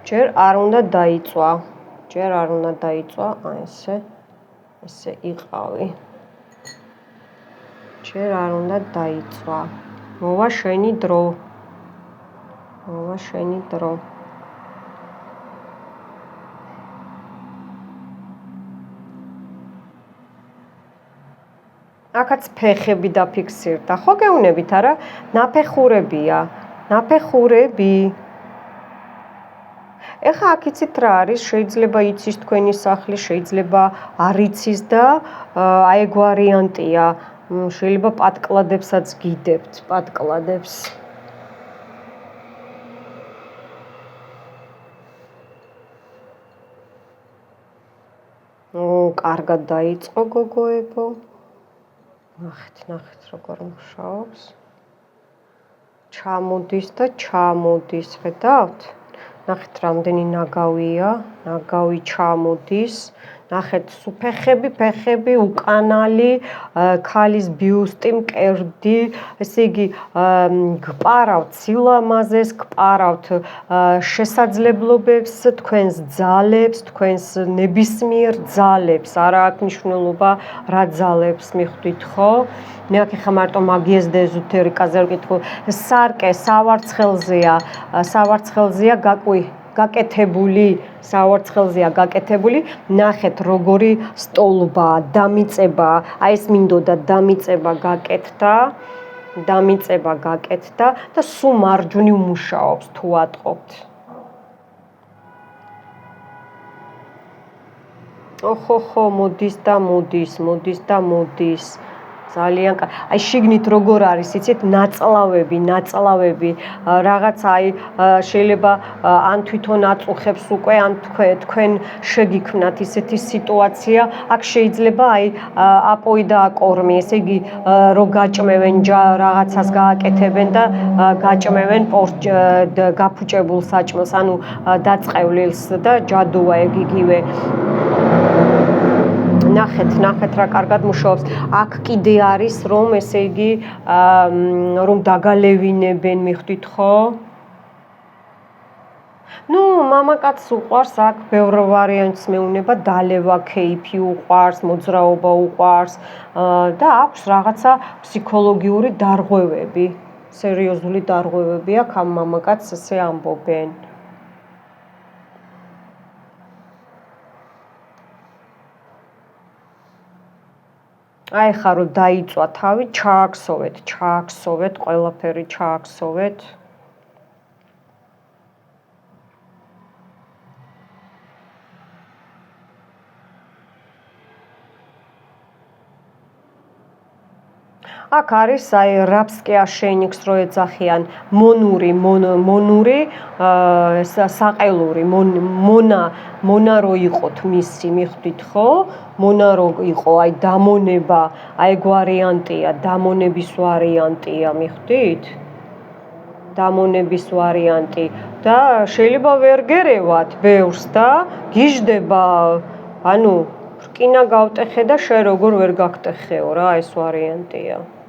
ჯერ არ უნდა დაიწვა. ჯერ არ უნდა დაიწვა, აი ესე იყავი. ჯერ არ უნდა დაიწვა. მოვა შენი დრო. მოვა შენი დრო. აქაც ფეხები დაფიქსირდა. ხო გეუნებით არა? ნაფეხურებია. ნაფეხურები. ეხა აქ იცით რა არის? შეიძლება იცის თქვენი სახლი, შეიძლება არ იცის და აი ეგ ვარიანტია. შეიძლება პატკლადებსაც გიდებთ, პატკლადებს. კარგად დაიწყო გოგოებო. ნახეთ როგორ მუშაობს. ჩამოდის და ჩამოდის, ხედავთ? ნახეთ რამდენი ნაგავია, ნაგავი ჩამოდის. ნახეთ ფეხები, უკანალი, ქალის ბიუსტი, მკერდი, ესე იგი გპარავთ სილამაზეს, გპარავთ შესაძლებლობებს, თქვენს ძალებს, თქვენს ნებისმიერ ძალებს, არა აქვს მნიშვნელობა რა ძალებს მიხვდით ხო? მე აქ ხა მარტო მაგიას და ეზოთერიკაზე ვკითხო. სარკე სავარცხელზეა გაკეთებული, სავარცხელზეა გაკეთებული. ნახეთ როგორი სტოლბაა, დამიწება, აი ეს მინდოდა დამიწება გაკეთდა. დამიწება გაკეთდა და სულ მარჯვნივ მუშაობს თუ ატყობთ. ოხოხო, მოდის და მოდის. ძალიან აი შიგნით როგორ არის, იცით, ნაწლავები, რაღაც აი შეიძლება ან თვითონ აწუხებს უკვე, ან თქვენ შეგიქმნათ ისეთი სიტუაცია, აქ შეიძლება აი აპოი და აკორმი, ესე იგი რო გაჭმევენ რაღაცას გააკეთებენ და გაჭმევენ გაფუჭებულ საჭმელს, ანუ დაწყევლილს და ჯადოა ეგ იგივე. ნახეთ რა კარგად მუშაობს. აქ კიდე არის რომ ესე იგი რომ დაგალევინებენ, მიხვდით ხო? ნუ მამაკაცს უყვარს აქ ბევრ ვარიანტს მეუნება, დალევა, ქეიფი უყვარს, მოძრაობა უყვარს და აქვს რაღაცა ფსიქოლოგიური დარღვევები, სერიოზული დარღვევები აქვს ამ მამაკაცს ესე ამბობენ. აი ხა რომ დაიწვა თავი, ჩააქსოვეთ, ყველაფერი ჩააქსოვეთ. აქ არის აი რაბსკი აშენიქს რო ეძახიან მონური საყელური მონა რო იყოთ მისი, მიხვდით ხო? მონა რო იყო აი დამონება, აი ვარიანტია, დამონების ვარიანტია, მიხვდით? დამონების ვარიანტი და შეიძლება ვერ გერევათ ბევრს და გიждდება, ანუ რკინა გავტეხე და შე როგორ ვერ გაგტეხეო რა, ეს ვარიანტია.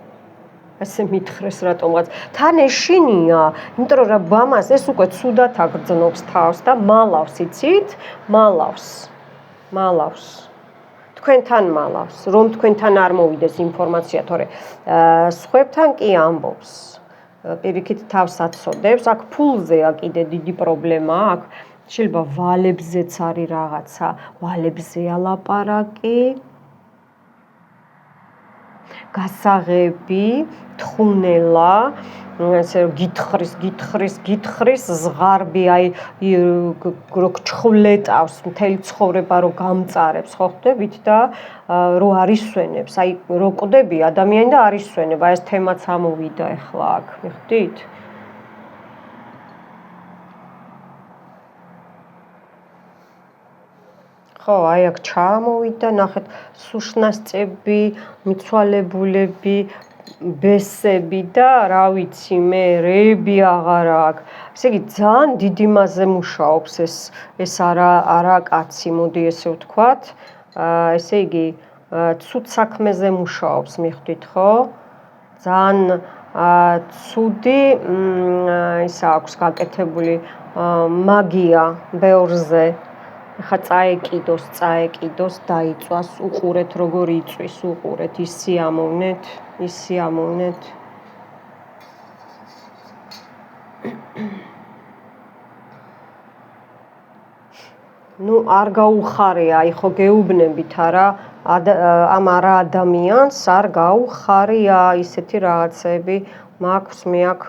ასე მითხრეს რატომღაც. თან ეშინია, იმიტომ რომ ბამას ეს უკვე ცუდად აგრძნობს თავს და მალავს, იცით? მალავს. თქვენთან მალავს, რომ თქვენთან არ მოვიდეს ინფორმაცია, თორე სხვებთან კი ამბობს. პირიქით თავს აცოდებს, აქ ფულზეა კიდე დიდი პრობლემა, აქ შეიძლება ვალებზეც არის რაღაცა, ვალებზეა ლაპარაკი. გასაღები, თხუნელა, ასე გითხრის, ზღარბი, აი რო ჩხვლეტავს მთელი ცხოვრება რო გამწარებს, ხო ხვდებით და რო არისვენებს, აი რო კვდები ადამიანი და არისვენება, ეს თემაც ამოვიდა ახლა აქ, მიხვდით? ხო, აი აქ ჩაამოვიდა, ნახეთ, სუშნასწები, მიცვალებულები, ბესები და რა ვიცი მე, რეები აღარ აქვს. ესე იგი, ძალიან დიდი მასზე მუშაობს ეს არა კაცი, მოდი ესე ვთქვათ. ესე იგი, ცუდ საქმეზე მუშაობს, მიხვდით ხო? ძალიან ცუდი ისა აქვს გაკეთებული მაგია ბევრზე. ხა წაეკიდოს, დაიწვას, უყურეთ როგორ იწვის, უყურეთ, ისიამოვნეთ. ნუ არ გაუხარია, აი ხო გეუბნებით არა, ამ არა ადამიანს არ გაუხარია ისეთი რაღაცები მაქვს მე აქ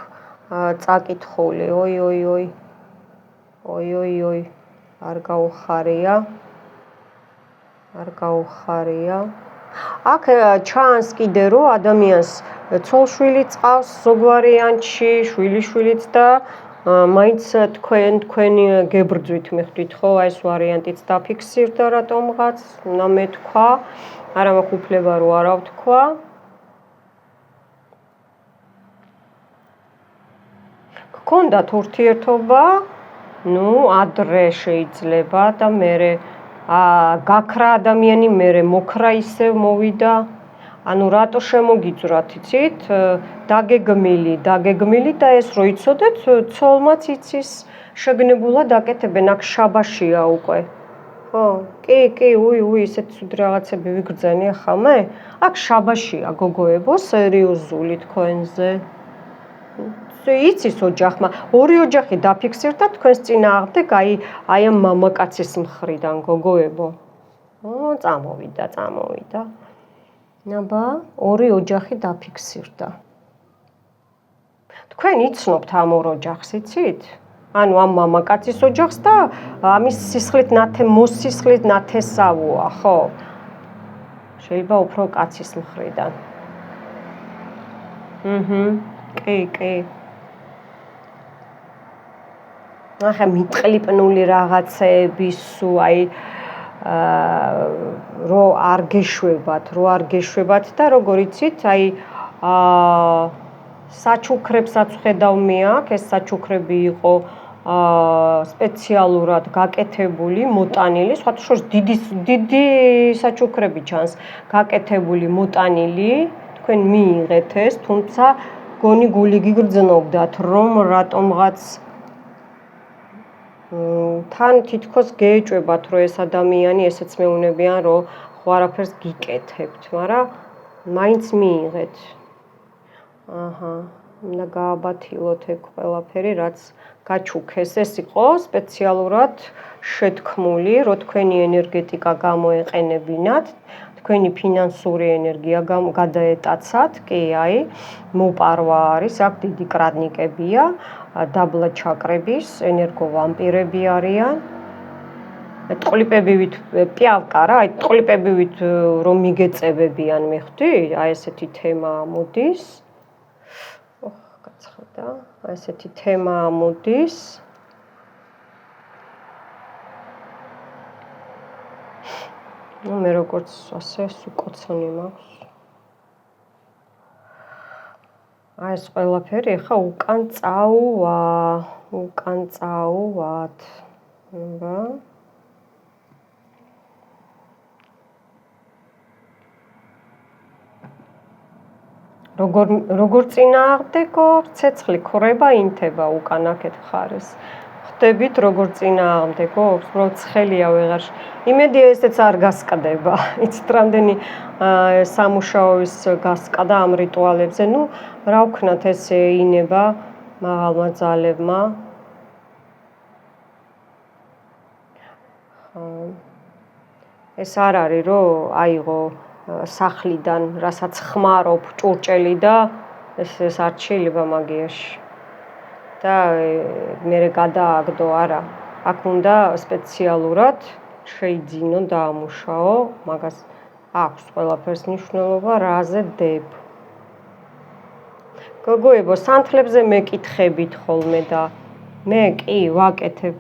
წაკითხული, ой. არ გაუხარია. აქ ჩანს კიდე რომ ადამიანს ცოლ-შვილი წავს ზოგ ვარიანტში, შვილიშვილიც და მაინც თქვენი გებრძვით, მიხვდით ხო, აი ეს ვარიანტიც დაფიქსირდა რატომღაც, უნდა მეთქვა, არა მაქვს უფლება რომ არა ვთქვა. გქონდათ ურთიერთობა, ნუ ადრე შეიძლება და მერე გაქრა ადამიანი, მერე მოქრა ისევ მოვიდა. ანუ რატო შემოგიძვრათ, იცით? დაგეგმილი და ეს რო იცოდეთ, ცოლმაც იცის, შეგნებულად აკეთებენ, აქ შაბაშია უკვე. ხო, კი, ისეთ ცუდ რაღაცები ვიგრძენი ახლა, აქ შაბაშია გოგოებო, სერიოზული თქვენზე. იცის ოჯახმა, ორი ოჯახი დაფიქსირდა თქვენს წინააღმდეგ, აი ამ მამაკაცის მხრიდან გოგოებო. წამოვიდა. აბა, ორი ოჯახი დაფიქსირდა. თქვენ იცნობთ ამ ორ ოჯახს, იცით? ანუ ამ მამაკაცის ოჯახს და ამის სისხლით მოსისხლით ნათესავოა, ხო? შეიძლება უფრო კაცის მხრიდან. კი. ახლა მიტყლიპნული რაღაცეების აი რო არ გეშვებათ და როგორ იცით, აი საჩუქრებსაც ხედავ მე აქ, ეს საჩუქრები იყო სპეციალურად გაკეთებული, მოტანილი, სხვათა შორის დიდი საჩუქრები ჩანს, გაკეთებული, მოტანილი, თქვენ მიიღეთ ეს, თუმცა გონი გული გიგრძნობდათ, რომ რატომღაც თან თითქოს გეეჭვებათ, რომ ეს ადამიანი ესეც მეუნებიან, რომ ხო არაფერს გიკეთებთ, მაგრამ მაინც მიიღეთ. უნდა გააბათილოთ ეგ ყველაფერი, რაც გაჩუქეს. ეს იყო სპეციალურად შეთქმული, რომ თქვენი ენერგეტიკა გამოეყენებინათ, თქვენი ფინანსური ენერგია გადაეტაცათ, კი, აი, მოპარვა არის, აქ დიდი კრადნიკებია, დაბლა ჩაკრების, ენერგოვამპირები არიან. ტყლიპებივით პიავკა რა, აი ტყლიპებივით რომ მიგეწებებიან, მეხტი, აი ესეთი თემა მოდის. გაცხადა, აი ესეთი თემა მოდის. ну მე როგორც ასე სუკოცონი მაქვს. აი ეს ყველაფერი ახლა უკან წავვათ. აბა როგორ წინააღმდეგო ცეცხლი ქრება ინთება უკან აქეთ მხარეს. ხდებით როგორ წინააღმდეგობს, უბრალოდ ცხელია ვეღარ. იმედია ესეც არ გასკდება. იცით რამდენი სამუშაოის გასკდა ამ რიტუალებზე. ну რა ვქნათ ესე ინება მაღალმა ძალებმა. ეს არ არის რომ აიღო სახლიდან, რასაც ხმარობ ჭურჭელი და ეს არ შეიძლება მაგიაში. და მე გადააგდო არა. აქ უნდა სპეციალურად შეიძინო და ამუშაო, მაგას აქვს ყველაფერს მნიშვნელობა, რაზე დებ. გოგოებო, სანთლებზე მეკითხებით ხოლმე და მე კი ვაკეთებ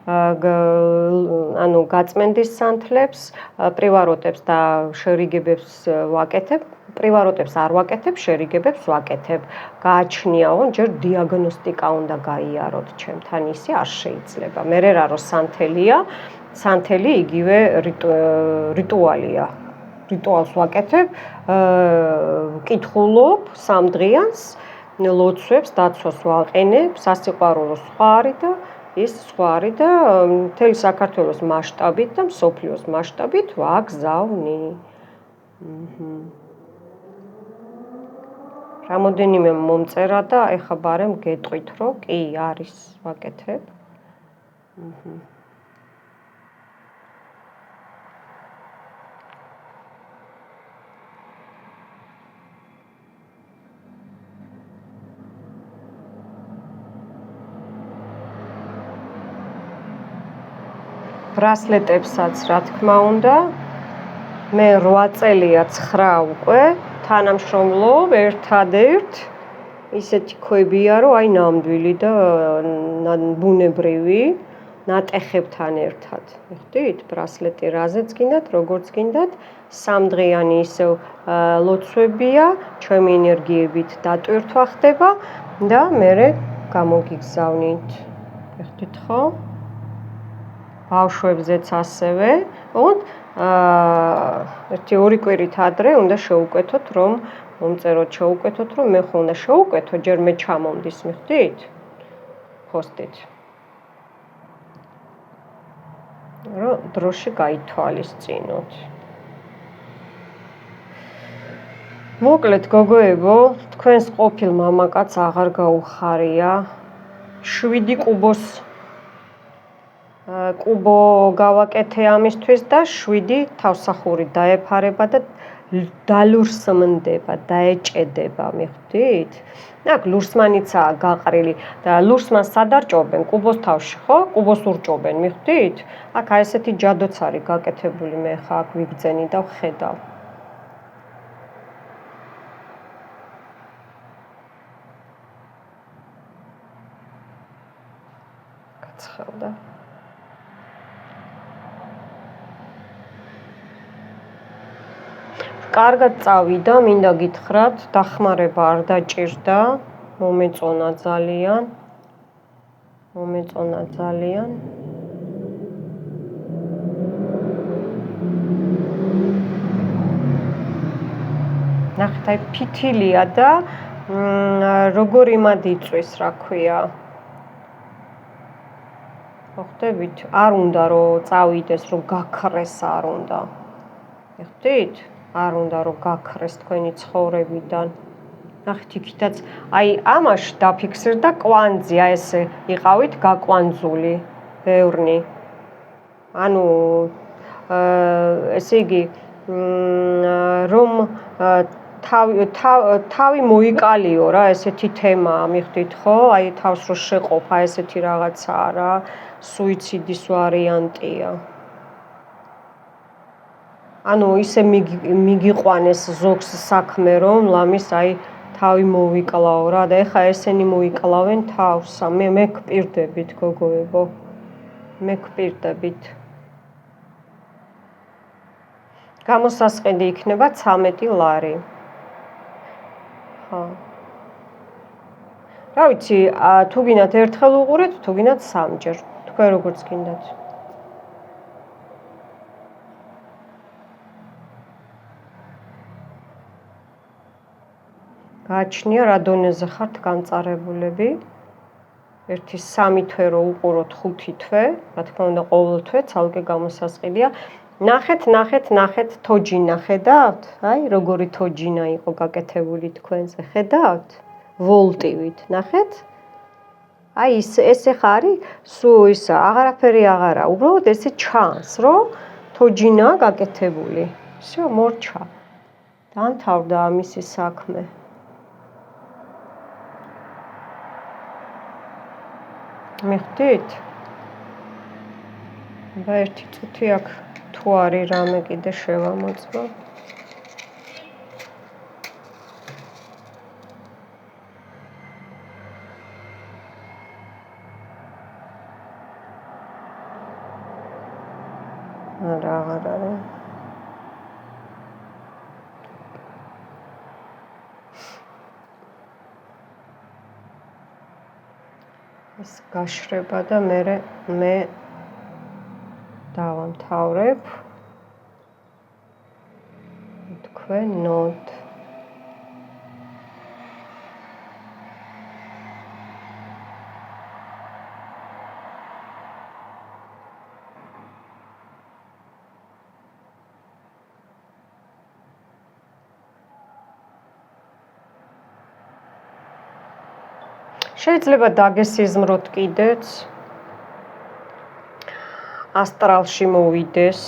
ანუ გაწმენდის სანთლებს, პრივაროტებს და შერიგებებს ვაკეთებ. პრივაროტებს არ ვაკეთებ, შერიგებებს ვაკეთებ. გააჩნიაო, ჯერ დიაგნოსტიკა უნდა გაიაროთ ჩემთან, ისე არ შეიძლება. მე რა რომ სანთელია, სანთელი იგივე რიტუალია. რიტუალს ვაკეთებ, ვკითხულობ 3 დღიანს, ლოცვებს, დაცვას ვაყენებ, სასიყვარულო სხვა არის და ის სხვა არის და მთელი საქართველოს მასშტაბით და მსოფლიოს მასშტაბით ვაგზავნი. რამოდენიმე მომწერა და ეხა ბარემ გეტყვით, რომ კი არის ვაკეთებ. ბრასლეტებსაც რა თქმა უნდა მე 8 წელია 9 უკვე თანამშრომლობ ერთადერთ ისეთი ქვებია რომ აი ნამდვილი და ბუნებრივი ნატეხებთან ერთად. ხდით? ბრასლეტი რაზეც გინდათ, როგორც გინდათ, 3 დღიანი ისევ ლოცვებია, ჩემი ენერგიებით დატვირთვა ხდება და მე გამოგიგზავნით. ხდით ხო? ბავშვებზეც ასევე. ოღონდ 1-2 კვირით ადრე უნდა შევუკვეთოთ, რომ მომწეროთ შევუკვეთოთ, რომ მე ხო უნდა შევუკვეთო, ჯერ მე ჩამომდის, მიხვდით? ხოსტით. რომ დროში გაითვალისწინოთ. მოკლედ გოგოებო, თქვენს ყოფილ მამაკაც აღარ გაუხარია. 7 კუბო გავაკეთე ამისთვის და 7 თავსახური დაეფარება და დალურსმნდება, დაეჭედება, მიხვდით? აქ ლურსმანიცაა გაყრილი და ლურსმანს სად არჭობენ? კუბოს თავში, ხო? კუბოს ურჭობენ, მიხვდით? აქ აი ესეთი ჯადოც არის გაკეთებული, მე ხა აქ ვიგრძენი და ვხედავ. გაცხელდა. კარგად წავიდა, მინდა გითხრათ, დახმარება არ დაჭირდა, მომეწონა ძალიან. ნახეთ, აი ფითილია და როგორ იმად იწვის, რა ქვია. მოხდებით? არ უნდა რომ წავიდეს, რომ გაქრეს არ უნდა. მიხვდით? არ უნდა რომ გაქრეს თქვენი ცხოვრებიდან. ნახეთ, იქითაც აი ამაში დაფიქსირდა კვანძი, აი ესე იყავით გაკვანძული, ბევრნი. ანუ ესე იგი რომ თავი მოიკალიო რა, ესეთი თემაა, მიხვდით ხო? აი თავს რო შეყოფ, აი ესეთი რაღაცაა რა, სუიციდის ვარიანტია. ანუ ისე მიგიყვანეს ზოგს საქმე, რომ ლამის აი თავი მოვიკლაო რა და ეხა ესენი მოიკლავენ თავს. მე გპირდებით, გოგოებო. მე გპირდებით. გამოსასყიდი იქნება 13 ლარი. ხო. რა ვიცი, თუ გინდათ ერთხელ უყურეთ, თუ გინდათ 3 ჯერ. თქვენ როგორც გინდათ. გააჩნია რა დონეზე ხართ განწარებულები. 1-3 თვე რო უყუროთ 5 თვე, რა თქმა უნდა ყოველ თვე ცალკე გამოსასყიდია. ნახეთ თოჯინა ხედავთ? აი როგორი თოჯინა იყო გაკეთებული თქვენზე, ხედავთ? ვოლტივით, ნახეთ? აი ესე ხარი, სულ ისა, აღარაფერი აღარა, უბრალოდ ესე ჩანს, რომ თოჯინაა გაკეთებული. всё, მორჩა. დამთავრდა ამისი საქმე. მიხვდით? და 1 წუთი აქ თუ არის რამე კიდე შევამოწმო. არა, აღარ არის. ეს გაშრება და მე დავამთავრებ. თქვენ ნოთ. შეიძლება დაგესიზმროთ კიდეც. ასტრალში მოვიდეს,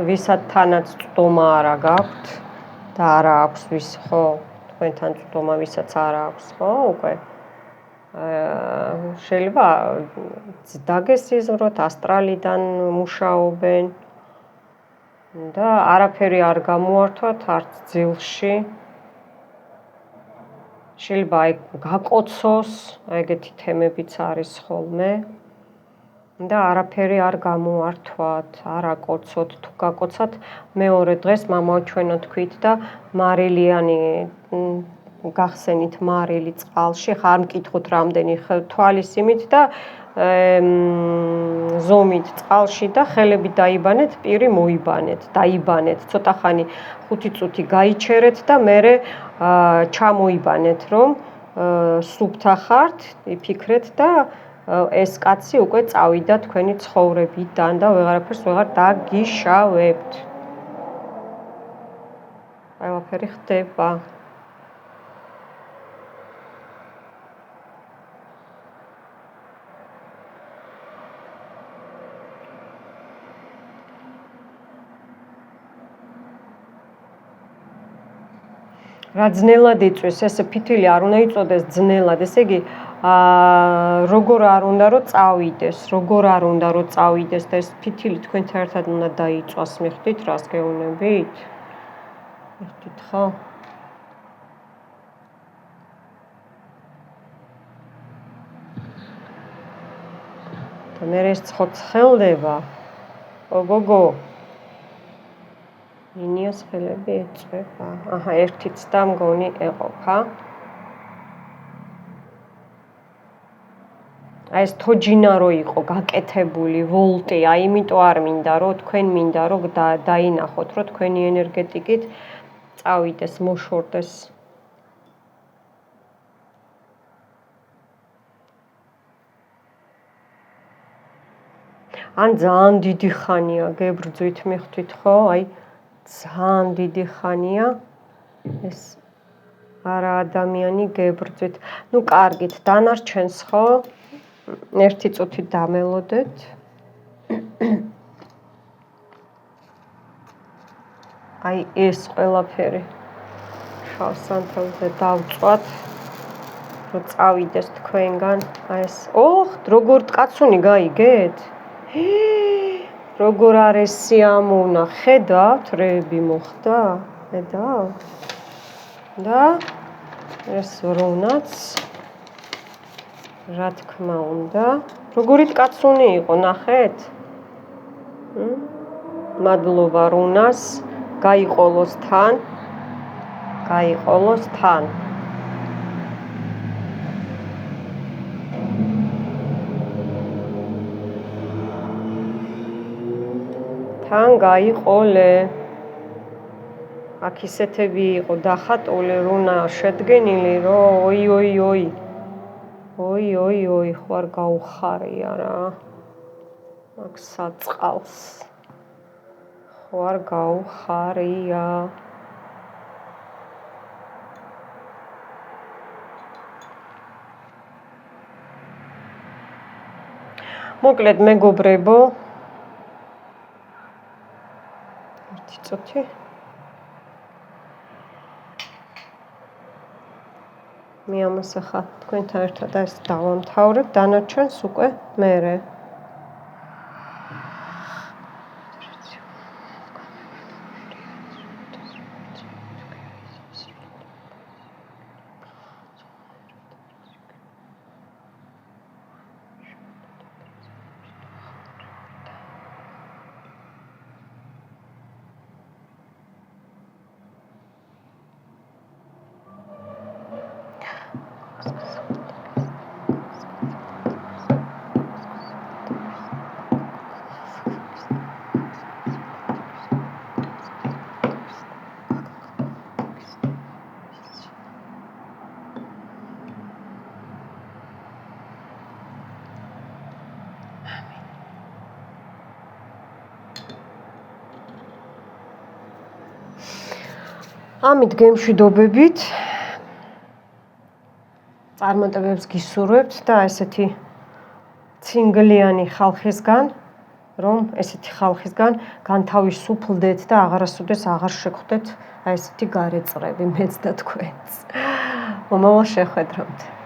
ვისათანაც წვდომა არა გაქვთ და არა აქვს ვის ხო, თქვენთან წვდომა ვისაც არა აქვს ხო, უკვე. შეიძლება დაგესიზმროთ, ასტრალიდან მუშაობენ და არაფერი არ გამოართვათ არც ძილში. შეიძლება აი გაკოცოს, ეგეთი თემებიც არის ხოლმე. და არაფერი არ გამოართვათ, არ აკოცოთ, თუ გაკოცათ, მეორე დღეს მამაო ჩვენო თქვით და მარილიანი გახსენით მარილი წყალში, ხარ მკითხოთ რამდენი თვალის იმით და ზომით წყალში და ხელები დაიბანეთ, პირი მოიბანეთ, დაიბანეთ, ცოტა ხანი 5 წუთი გაიჩერეთ და მერე ჩამოიბანეთ, რომ სუფთა ხართ, იფიქრეთ და ეს კაცი უკვე წავიდა თქვენი ცხოვრებიდან და ვეღარაფერს ვეღარ დაგიშავებთ. ყველაფერი ხდება. რა ძნელად იწვის, ესე ფითილი არ უნდა იწოდეს ძნელად, ესე იგი როგორ არ უნდა რომ წავიდეს, როგორ არ უნდა რომ წავიდეს და ეს ფითილი თქვენთან ერთად უნდა დაიწვას, მიხვდით რას გეუბნებით? მიხვდით ხო? და მე ეს ცხელდება. გოგო. მინიას ხელები ეწვება. აჰა, ერთიც და მგონი ეყოფა. აი ეს თოჯინა რო იყო გაკეთებული ვოლტი, აი იმიტომ არ მინდა რომ თქვენ მინდა რომ დაინახოთ რომ თქვენი ენერგეტიკით წავიდეს, მოშორდეს. ან ძალიან დიდი ხანია გებრძვით, მიხვდით ხო? აი ძალიან დიდი ხანია ეს არა ადამიანი გებრძვით. ნუ კარგით, დანარჩენს ხო? ერთი წუთი დამელოდეთ. აი ეს ყველაფერი შავ სანთელზე დავწვათ, რომ წავიდეს თქვენგან. აი ეს როგორ კაცუნი გაიგეთ? როგორ არის სიამოვნა, ხედავთ, რეები მოხდა? ხედავთ? და ეს რონაც რა თქმა უნდა, როგორი კაცუნი იყო, ნახეთ? მადლობა რონას, გაიყოლოს თან, გაიყოლოს თან. თან გაიყოლე. აქ ისეთები იყო დახატული რონა შედგენილი, რომ ოი. ოი, ხო არ გაუხარია რა. აქ საწყალს. ხო არ გაუხარია. მოკლედ მეგობრებო, ერთი წუთი. მე ამას ახლა თქვენთან ერთად ეს დავამთავრებ, დანარჩენს უკვე მერე. ამით გემშვიდობებით წარმატებებს გისურვებთ და ესეთი ცინგლიანი ხალხისგან, რომ ესეთი ხალხისგან განთავისუფლდეთ და აღარასოდეს აღარ შეხვდეთ აი ესეთი გარეწრები მეც და თქვენც. მომავალ შეხვედრამდე.